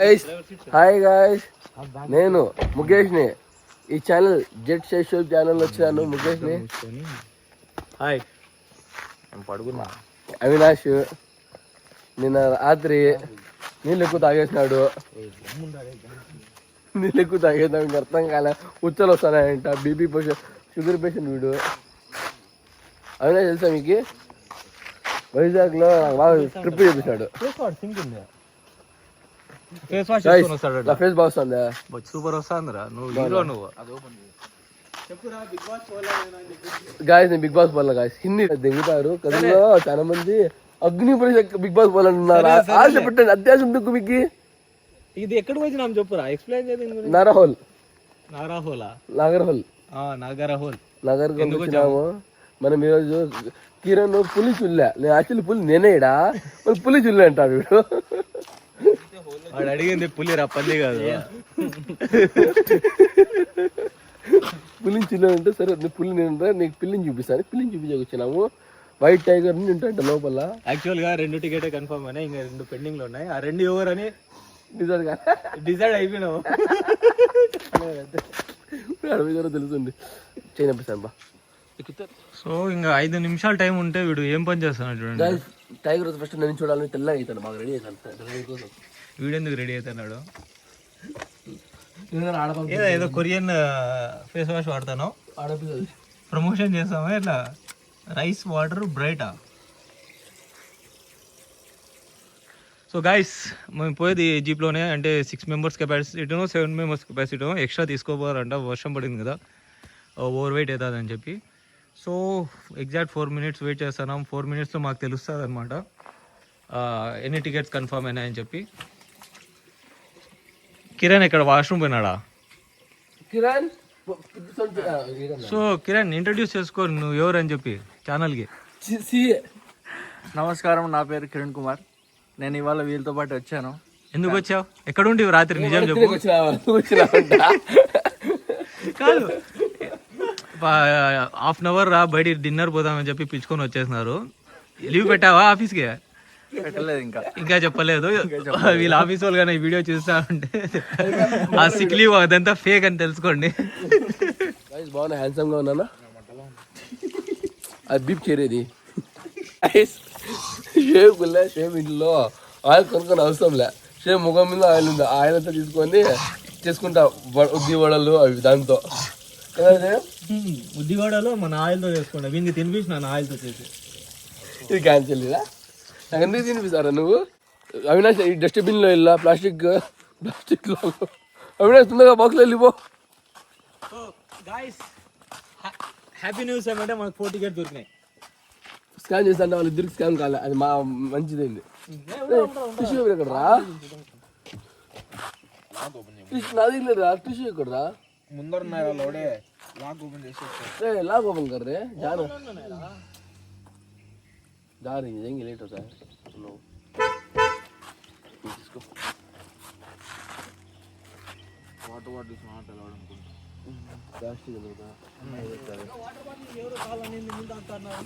Hi guys, నేను ముఖేష్ని. ఈ channel jet show channel వచ్చాను. ముఖేష్ని. హాయ్, నేను పడుకున్నా. అవినాష్ నిన్న రాత్రి నీళ్ళు ఎక్కువ తాగేసినాడు. నీళ్ళు ఎక్కువ తాగేసినాడు, ఇంకా అర్థం కాలే. ఉచ్చలు వస్తున్నాయంట. బీపీ పేషెంట్, షుగర్ పేషెంట్ వీడు. అవినాష్ తెలుసా మీకు? వైజాగ్లో బాగా ట్రిప్ చేపించాడు. నా ఫేస్ బాగుందా? సూపర్ వస్తుందిరా. నువ్వు హీరో. నువ్వు గాయస్, నేను బిగ్ బాస్ పోలే గాయస్. హిందీ దిగుతారు కథలో చాలా మంది. అగ్ని బిగ్ బాస్ పోవాలన్నారు. ఆశ పెట్టండి, అత్యాశం ఎందుకు మీకు? ఇది ఎక్కడ వచ్చినా చెప్పురా, ఎక్స్ప్లెయిన్ చేయండి. నాగర్హోల్ వచ్చినాము మనం ఈరోజు. కిరణ్ పులి చుల్లే, నేను యాక్చువల్లీ పులి నేనేడా, మరి పులి చుల్లే అంటాడు వీడు. వాడు అడిగింది పులి రా, పల్లి కాదు. పులిని చిన్న అంటే సరే పులి నేను నీకు పిల్లిని చూపిస్తాను. పిల్లిని చూపించక వచ్చినాము. వైట్ టైగర్ ఉంటాయంట లోపల. యాక్చువల్ గా 2 టికెట్ కన్ఫర్మ్ అయినాయి, ఇంకా 2 పెండింగ్ లో ఉన్నాయి. ఆ 2 ఎవరని డిసైడ్ అయిపోయినావు. తెలుస్తుంది. చేయనిపిస్తాను బా. సో ఇంకా 5 నిమిషాలు టైం ఉంటే వీడు ఏం పని చేస్తాను చూడండి. టైగర్ ఫస్ట్ నేను చూడాలని తెల్లగా అవుతాను, బాగా రెడీ అవుతాను. వీడెందుకు రెడీ అవుతున్నాడు? ఏదో కొరియన్ ఫేస్ వాష్ వాడతాను. ప్రమోషన్ చేస్తామా ఇట్లా? రైస్ వాటర్ బ్రైటా? సో గైస్, మేము పోయేది జీప్లోనే. అంటే 6 మెంబర్స్ కెపాసిటీనో 7 మెంబర్స్ కెపాసిటీనో ఎక్స్ట్రా తీసుకోపోవాలంట. వర్షం పడింది కదా, ఓవర్ వెయిట్ అవుతుందని చెప్పి. సో ఎగ్జాక్ట్ 4 మినిట్స్ వెయిట్ చేస్తున్నాం. 4 మినిట్స్లో మాకు తెలుస్తుంది అనమాట ఎన్ని టికెట్స్ కన్ఫర్మ్ అయినాయని చెప్పి. కిరణ్ ఇక్కడ వాష్రూమ్ పోయినాడా? కిరణ్, సో కిరణ్ ఇంట్రడ్యూస్ చేసుకో, నువ్వు ఎవరు అని చెప్పి ఛానల్కి. నమస్కారం, నా పేరు కిరణ్ కుమార్. నేను ఇవాళ వీళ్ళతో పాటు వచ్చాను. ఎందుకు వచ్చావు? ఎక్కడ ఉండి రాత్రి? నిజం చెప్పు. కాదు, హాఫ్ అన్ అవర్ రా, బయట డిన్నర్ పోదామని చెప్పి పిలుచుకొని వచ్చేసినారు. లీవ్ పెట్టావా ఆఫీస్కి? పెట్టలేదు, ఇంకా చెప్పలేదు. వీళ్ళ ఆఫీస్ వాళ్ళు కానీ ఈ వీడియో చూస్తా ఉంటే ఆ సిక్ లీవ్ అదంతా ఫేక్ అని తెలుసుకోండి. బాగున్నా, హ్యాండ్సమ్ గా ఉన్నానా? అది బీప్ చేరేది. షేవ్ కుల్లే, షేవ్ ఇంట్లో ఆయిల్ కొనుక్కొని అవసరం లే. షేవ్ ముఖం మీద ఆయిల్ ఉంది, ఆయిల్ అంతా తీసుకొని చేసుకుంటా. ఉద్ది వడలు అవి దాంతో. ఉద్దివాడలో మన ఆయిల్తో చేసుకుంటా. వీనికి తినిపించిన ఆయిల్తో చేసి. ఇది క్యాన్సిల్ లేదా? నాకు ఎందుకు తినిపిస్తారా నువ్వు? అవినాష్, ఈ డస్ట్బిన్లో వెళ్ళా, ప్లాస్టిక్లో. అవినాష్ తొందరగా బాక్స్లో వెళ్ళిపో. హ్యాపీ న్యూస్ ఏమంటే మనకు 4 టికెట్ దొరికినాయి. స్కాన్ చేస్తా, వాళ్ళు ఇద్దరికి స్కాన్ కాలే, అది మా మంచిదైంది. టిష్యూ ఎక్కడ రా? నా దగ్గర రా, టిష్యూ ఎక్కడ రా? ముందర लाग ओपन कर रहे हैं, जा रही है, जाएंगे, लेट होता है लो इसको. वाटर इज नॉट अलाउड అనుకుంటా. ప్లాస్టిక్ కదా. ఎవరు కాలని ముందు అంటున్నారు.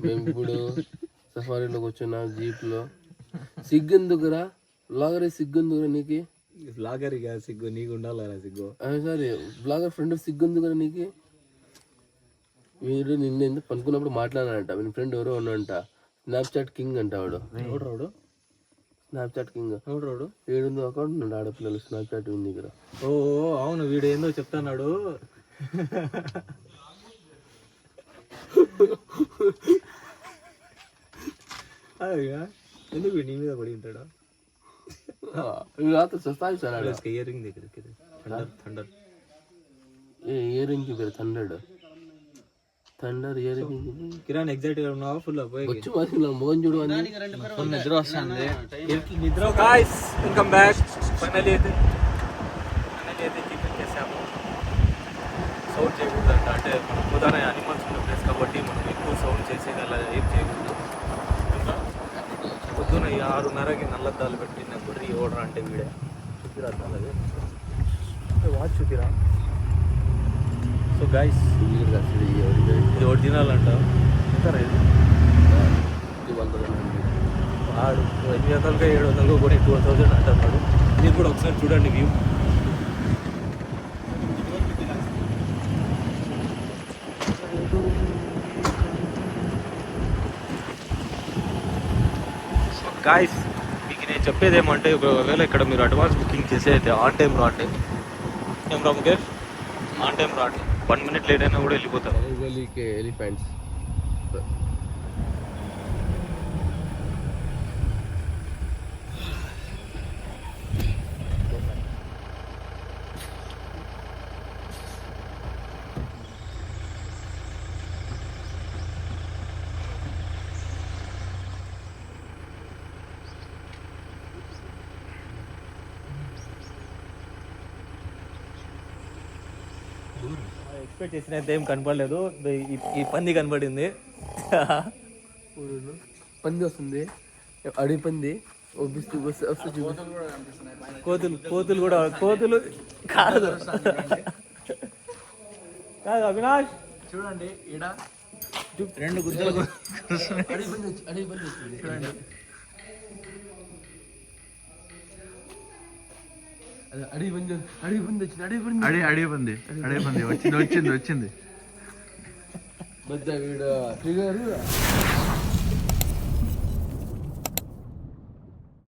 మేము ఇప్పుడు సఫారీలోకి వచ్చిన జీప్లో. సిగ్గెందుకురా? బ్లాగర్ సిగ్గెందుకురా నీకు? బ్లాగర్ ఇక సిగ్గు నీకు ఉండాలరా సిగ్గు. సరే, బ్లాగర్ ఫ్రెండ్ సిగ్గెందుకురా నీకు? మీరు నిన్న ఎందుకు పనుకున్నప్పుడు మాట్లాడానంట. మీ ఫ్రెండ్ ఎవరో ఉన్నాడంట, స్నాప్చాట్ కింగ్ అంట. వాడు ఎవడు? స్నాప్చాట్ కింగ్ ఎవడు? 700 అకౌంట్ ఉన్నాడు ఆడపిల్లలు స్నాప్చాట్ దగ్గర. ఓ అవును, వీడు ఏందో చెప్తాన్నాడు. ఎందుకు నీ మీద పడి ఉంటాడా? ఇయర్ రింగ్ దగ్గర thunder ear ring thunder ear ring. Kiran excite గా ఉన్నావా? ఫుల్ వచ్చి మొగం చూడు అని నిద్ర వస్తుంది. నిద్ర. Guys, welcome back. ఫైనల్ అయితే చేసాము. సౌండ్ చేయకూడదంట, అంటే మనం పోతానే అనిమల్స్ ఉన్న ప్లేస్ కాబట్టి మనం ఎక్కువ 6:30కి నల్లద్దాలు పెట్టిన బుర్రి ఓడర్ అంటే వీడే చూపిరా అద్దాలది వాచ్ చూపిరా. సో గైస్ ఇది ఒరిజినల్ అంట. ఎంత రేట్? వాడు 800గా 700గా కొని 12,000 అంటున్నాడు. మీరు కూడా ఒకసారి చూడండి వ్యూ. గాయస్ మీకు నేను చెప్పేది ఏమంటే ఒకవేళ ఇక్కడ మీరు అడ్వాన్స్ బుకింగ్ చేసే అయితే ఆన్ టైం రాండి. ఏం రా ముఖేష్, ఆన్ టైం రాండి. 1 minute లేట్ అయినా కూడా వెళ్ళిపోతారు. ఎలిఫెంట్స్ ఎక్స్పెక్ట్ చేసిన అయితే ఏం కనపడలేదు. ఈ పంది కనపడింది. పంది వస్తుంది, అడవి పంది కోతులు కూడా కోతులు కాదు కాదు అవినాష్ చూడండి ఈడ 2 గుద్దలు అడవి పంది వస్తుంది చూడండి. అడవి పంది వచ్చింది పెద్ద వీడు ఫిగర్